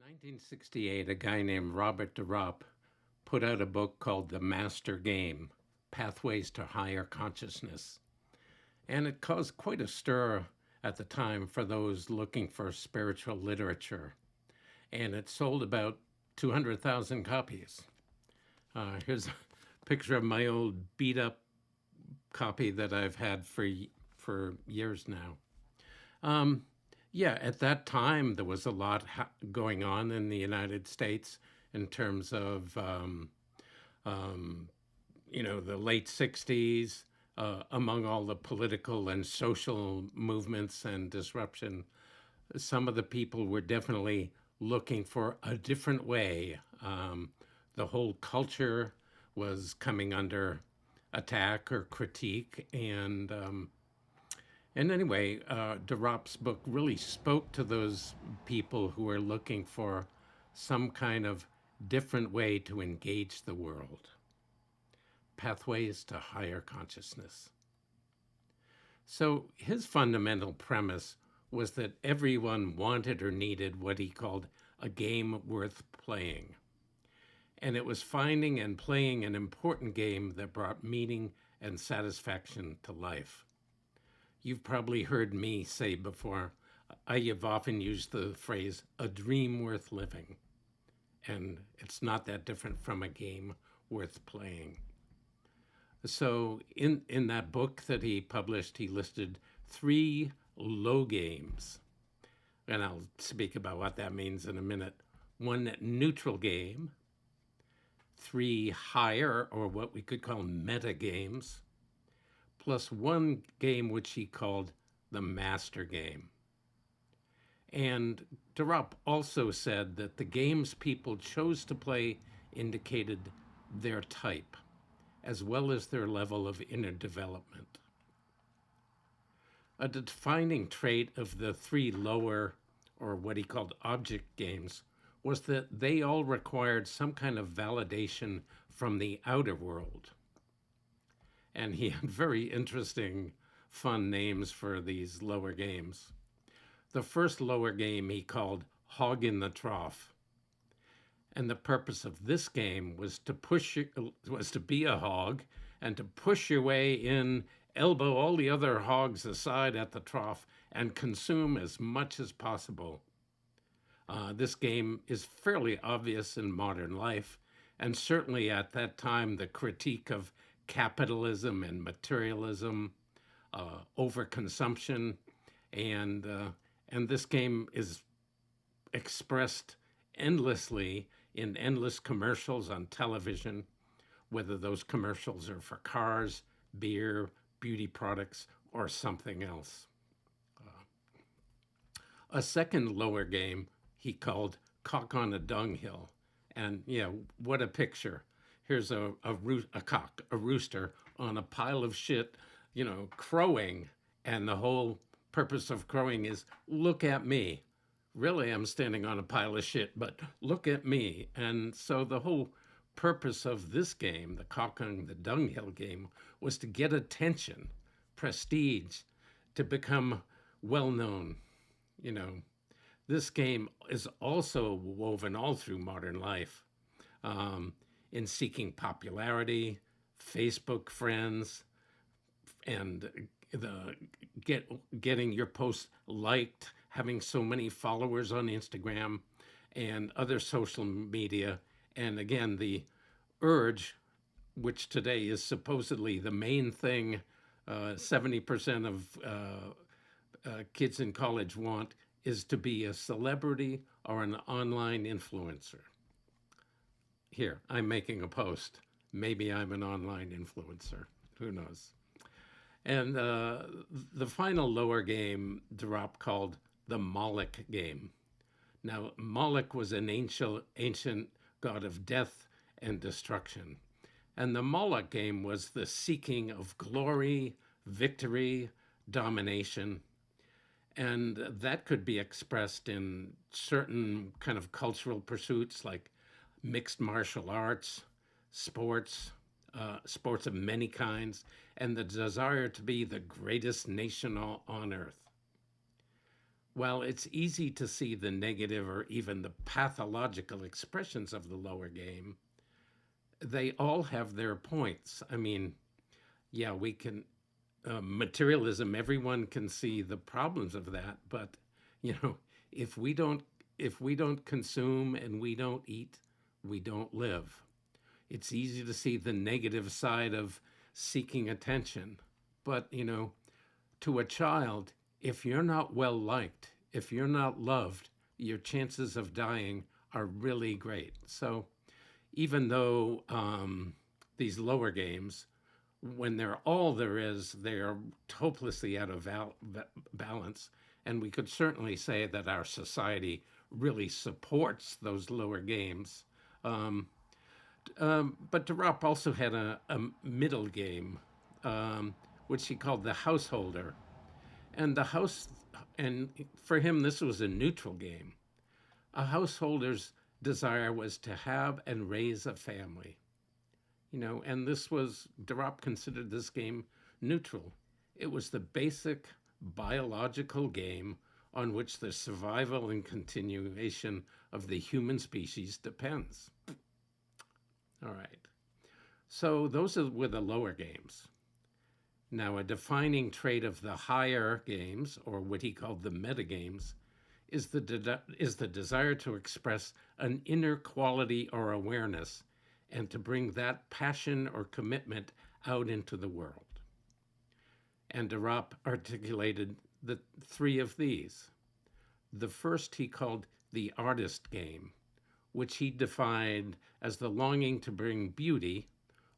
1968, a guy named Robert De Ropp put out a book called The Master Game: Pathways to Higher Consciousness. And it caused quite a stir at the time for those looking for spiritual literature. And it sold about 200,000 copies. Here's a picture of my old beat up copy that I've had for years now. Yeah, at that time, there was a lot going on in the United States in terms of, um, the late 60s, among all the political and social movements and disruption. Some of the people were definitely looking for a different way. The whole culture was coming under attack or critique, and anyway, De Ropp's book really spoke to those people who were looking for some kind of different way to engage the world. Pathways to Higher Consciousness. So his fundamental premise was that everyone wanted or needed what he called a game worth playing. And it was finding and playing an important game that brought meaning and satisfaction to life. You've probably heard me say before, I have often used the phrase, a dream worth living. And it's not that different from a game worth playing. So in that book that he published, he listed 3 low games. And I'll speak about what that means in a minute. 1 neutral game, 3 higher, or what we could call meta games, plus 1 game which he called the master game. And De Ropp also said that the games people chose to play indicated their type, as well as their level of inner development. A defining trait of the 3 lower, or what he called object games, was that they all required some kind of validation from the outer world. And he had very interesting, fun names for these lower games. The first lower game he called Hog in the Trough. And the purpose of this game was to be a hog and to push your way in, elbow all the other hogs aside at the trough, and consume as much as possible. This game is fairly obvious in modern life, and certainly at that time the critique of capitalism and materialism, overconsumption, and this game is expressed endlessly in endless commercials on television, whether those commercials are for cars, beer, beauty products, or something else. A second lower game he called Cock on a Dunghill. And yeah, what a picture. Here's a cock, a rooster on a pile of shit, crowing. And the whole purpose of crowing is, look at me. Really, I'm standing on a pile of shit, but look at me. And so the whole purpose of this game, the Cock on the Dunghill game, was to get attention, prestige, to become well known. This game is also woven all through modern life, in seeking popularity, Facebook friends, and getting your posts liked, having so many followers on Instagram and other social media. And again, the urge, which today is supposedly the main thing 70% of kids in college want, is to be a celebrity or an online influencer. Here, I'm making a post. Maybe I'm an online influencer. Who knows? And the final lower game De Ropp called the Moloch game. Now, Moloch was an ancient god of death and destruction. And the Moloch game was the seeking of glory, victory, domination. And that could be expressed in certain kind of cultural pursuits like mixed martial arts, sports, sports of many kinds, and the desire to be the greatest nation on earth. While it's easy to see the negative or even the pathological expressions of the lower game, they all have their points. I mean, yeah, we can materialism. Everyone can see the problems of that, but you know, if we don't if we don't consume and we don't eat, we don't live. It's easy to see the negative side of seeking attention, but to a child, if you're not well liked, if you're not loved, your chances of dying are really great. So even though these lower games, when they're all there is, they're hopelessly out of balance. And we could certainly say that our society really supports those lower games. Um, but De Ropp also had a middle game, which he called the householder. And the house, and for him, this was a neutral game. A householder's desire was to have and raise a family. And this was, De Ropp considered this game neutral. It was the basic biological game on which the survival and continuation of the human species depends. All right. So were the lower games. Now, a defining trait of the higher games, or what he called the meta games, is the desire to express an inner quality or awareness and to bring that passion or commitment out into the world. And De Ropp articulated the three of these. The first he called the artist game, which he defined as the longing to bring beauty,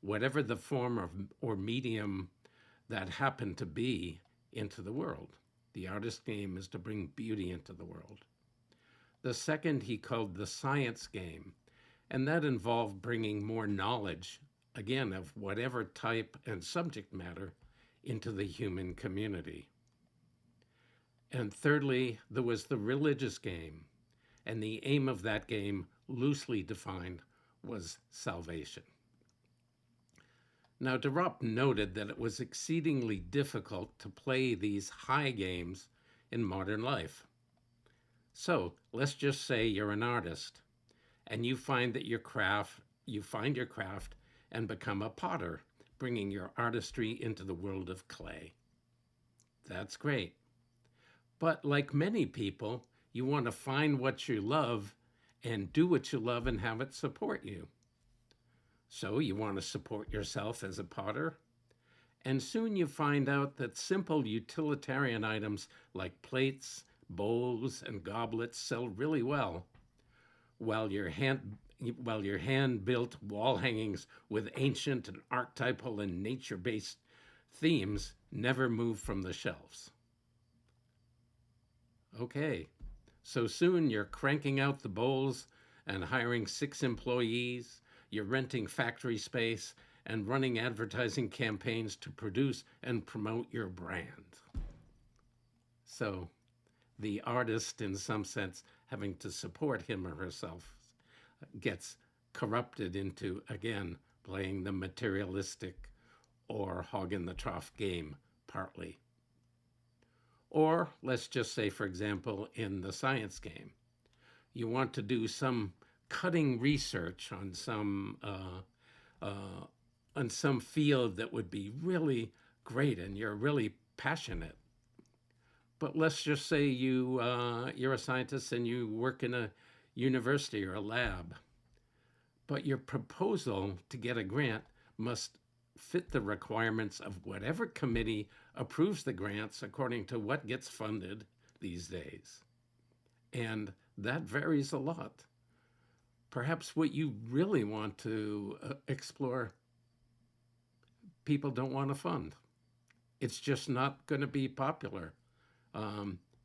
whatever the form or medium that happened to be, into the world. The artist game is to bring beauty into the world. The second he called the science game, and that involved bringing more knowledge, again, of whatever type and subject matter, into the human community. And thirdly, there was the religious game, and the aim of that game, loosely defined, was salvation. Now, De Ropp noted that it was exceedingly difficult to play these high games in modern life. So let's just say you're an artist and you find your craft and become a potter, bringing your artistry into the world of clay. That's great. But like many people, you want to find what you love and do what you love and have it support you. So you want to support yourself as a potter. And soon you find out that simple utilitarian items like plates, bowls, and goblets sell really well, while your hand-built wall hangings with ancient and archetypal and nature-based themes never move from the shelves. Okay, so soon you're cranking out the bowls and hiring 6 employees. You're renting factory space and running advertising campaigns to produce and promote your brand. So the artist, in some sense, having to support him or herself, gets corrupted into, again, playing the materialistic or hog in the trough game partly. Or let's just say, for example, in the science game, you want to do some cutting research on some field that would be really great, and you're really passionate. But let's just say you're a scientist and you work in a university or a lab. But your proposal to get a grant must fit the requirements of whatever committee approves the grants according to what gets funded these days. And that varies a lot. Perhaps what you really want to explore, people don't want to fund. It's just not going to be popular.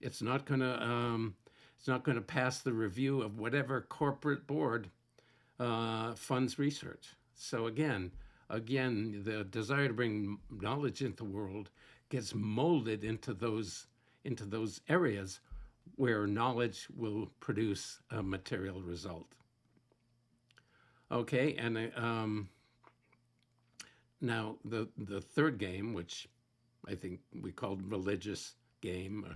It's not going to pass the review of whatever corporate board funds research. So again, the desire to bring knowledge into the world gets molded into those areas where knowledge will produce a material result. Okay, and now the third game, which I think we called religious game,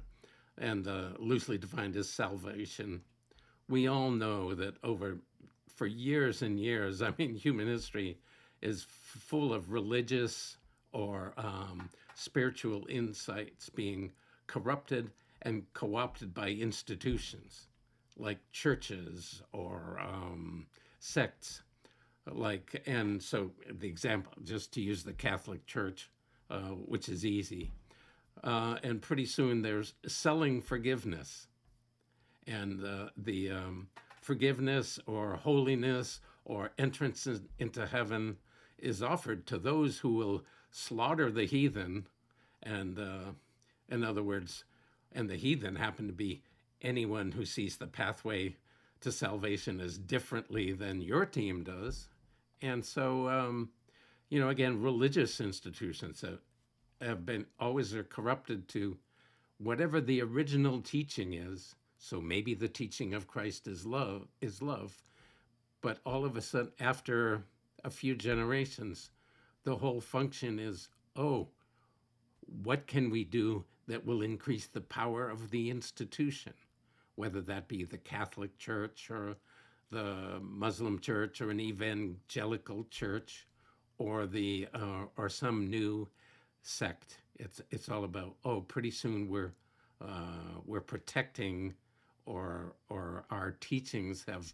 and loosely defined as salvation. We all know that for years and years, I mean, human history is full of religious or spiritual insights being corrupted and co opted by institutions like churches or sects. And so the example, just to use the Catholic Church, which is easy. And pretty soon there's selling forgiveness, and the forgiveness or holiness or entrance into heaven is offered to those who will slaughter the heathen. And in other words, and the heathen happen to be anyone who sees the pathway to salvation as differently than your team does. And so, again, religious institutions have been always are corrupted to whatever the original teaching is. So maybe the teaching of Christ is love, but all of a sudden, after a few generations, the whole function is, oh, what can we do that will increase the power of the institution, whether that be the Catholic Church or the Muslim Church or an evangelical church or or some new sect. It's all about, oh, pretty soon we're protecting, or our teachings have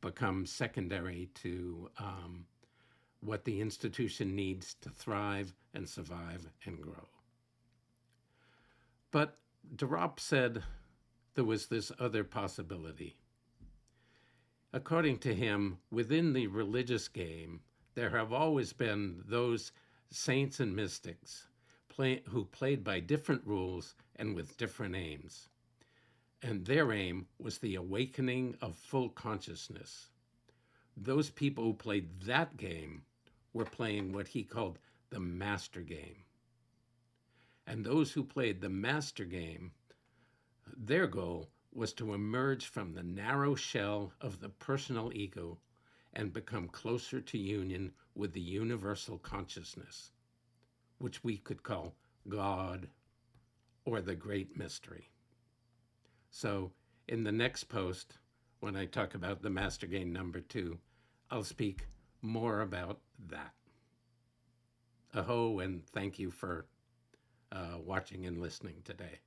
become secondary to what the institution needs to thrive and survive and grow. But De Ropp said there was this other possibility. According to him, within the religious game, there have always been those saints and mystics who played by different rules and with different aims. And their aim was the awakening of full consciousness. Those people who played that game were playing what he called the master game. And those who played the master game, their goal was to emerge from the narrow shell of the personal ego and become closer to union with the universal consciousness, which we could call God or the great mystery. So in the next post, when I talk about the master game number 2, I'll speak more about that. Aho, and thank you for watching and listening today.